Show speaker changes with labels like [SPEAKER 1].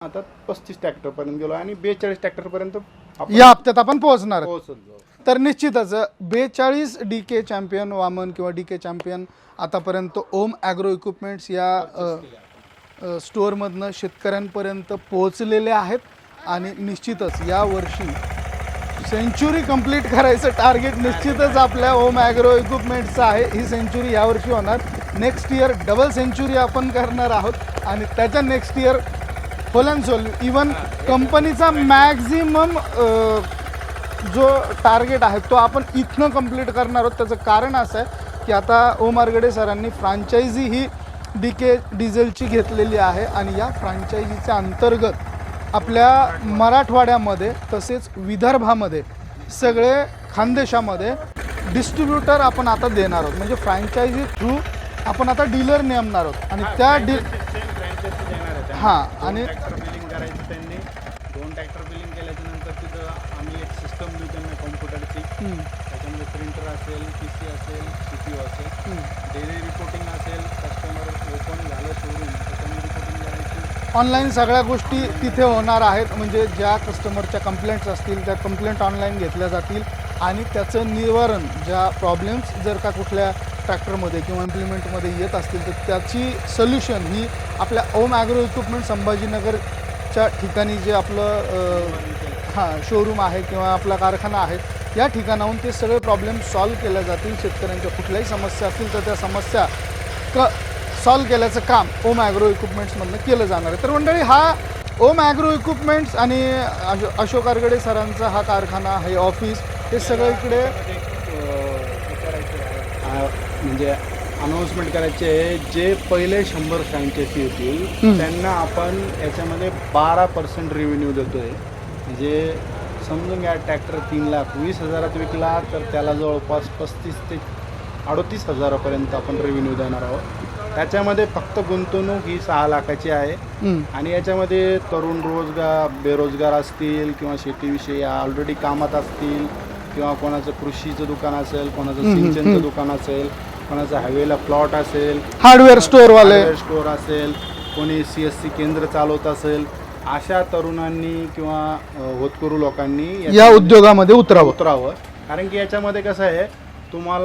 [SPEAKER 1] आता 35 ट्रॅक्टर पर्यंत गेलो आणि 42 ट्रॅक्टर पर्यंत
[SPEAKER 2] या हप्त्यात आपण पोहोचणार आहोत.
[SPEAKER 1] पोहोचलो.
[SPEAKER 2] तर निश्चितच 42 DK चॅम्पियन वामन किंवा DK चॅम्पियन आतापर्यंत ओम ॲग्रो इक्विपमेंट्स या स्टोअरमधनं शेतकऱ्यांपर्यंत पोहोचलेले आहेत आणि निश्चितच या वर्षी सेंचुरी कंप्लीट करायचं टार्गेट निश्चितच आपल्या ओम ॲग्रो इक्विपमेंट्सचं आहे. ही सेंचुरी यावर्षी होणार. नेक्स्ट इयर डबल सेंचुरी आपण करणार आहोत आणि त्याच्या next year whole and soul even कंपनीचा मॅक्झिमम जो टार्गेट आहे तो आपण इथनं कंप्लीट करणार आहोत. त्याचं कारण असं आहे की आता ओम आरगडे सरांनी फ्रँचायझी ही DK डिझेलची घेतलेली आहे आणि या फ्रँचायझीच्या अंतर्गत आपल्या मराठवाड्यामध्ये तसेच विदर्भामध्ये सगळे खानदेशामध्ये डिस्ट्रीब्युटर आपण आता देणार आहोत. म्हणजे फ्रँचायझी थ्रू आपण आता डीलर नेमणार आहोत आणि त्या हां आणि
[SPEAKER 1] ट्रॅक्टर बिलिंग करायचं त्यांनी 2 ट्रॅक्टर बिलिंग केल्याच्या नंतर तिथं आम्ही एक सिस्टम देऊ त्यांना कॉम्प्युटरची. त्याच्यामध्ये प्रिंटर असेल, PC असेल, CPU असेल, डेली रिपोर्टिंग असेल, कस्टमर ओपन झालं शोरूम त्याच्यामध्ये रिपोर्टिंग करायची.
[SPEAKER 2] ऑनलाईन सगळ्या गोष्टी तिथे होणार आहेत. म्हणजे ज्या कस्टमरच्या कंप्लेंट्स असतील त्या कंप्लेंट ऑनलाईन घेतल्या जातील आणि त्याचं निवारण ज्या प्रॉब्लेम्स जर का कुठल्या ट्रॅक्टरमध्ये किंवा इम्प्लिमेंटमध्ये येत असतील तर त्याची सोल्युशन ही आपल्या ओम ॲग्रो इक्विपमेंट संभाजीनगरच्या ठिकाणी जे आपलं शोरूम आहे किंवा आपला कारखाना आहे या ठिकाणाहून ते सगळे प्रॉब्लेम सॉल्व्ह केल्या जातील. शेतकऱ्यांच्या कुठल्याही समस्या असतील तर त्या समस्या सॉल्व्ह केल्याचं काम ओम ॲग्रो इक्विपमेंट्समधनं केलं जाणार आहे. तर मंडळी हा ओम ॲग्रो इक्विपमेंट्स आणि अशोक आरगडे सरांचा हा कारखाना हे ऑफिस हे सगळं इकडे
[SPEAKER 1] म्हणजे अनाऊन्समेंट करायचे आहे. जे पहिले 100 फ्रँचायसी होतील त्यांना आपण याच्यामध्ये 12% रेव्हेन्यू देतोय. म्हणजे समजून घ्या ट्रॅक्टर 3,20,000 विकला तर त्याला जवळपास 35 ते 38 हजारापर्यंत आपण रेव्हेन्यू देणार आहोत. त्याच्यामध्ये फक्त गुंतवणूक ही 6 लाखाची आहे आणि याच्यामध्ये तरुण बेरोजगार असतील किंवा शेतीविषयी ऑलरेडी कामात असतील किंवा कोणाचं कृषीचं दुकान असेल, कोणाचं सिंचनचं दुकान असेल, कोणाचं हायवेला प्लॉट असेल,
[SPEAKER 2] हार्डवेअर
[SPEAKER 1] स्टोअर असेल, कोणी CSC केंद्र चालवत असेल, अशा तरुणांनी किंवा होतकरू लोकांनी
[SPEAKER 2] या उद्योगामध्ये उतरावं.
[SPEAKER 1] कारण की याच्यामध्ये कसं आहे तुम्हाला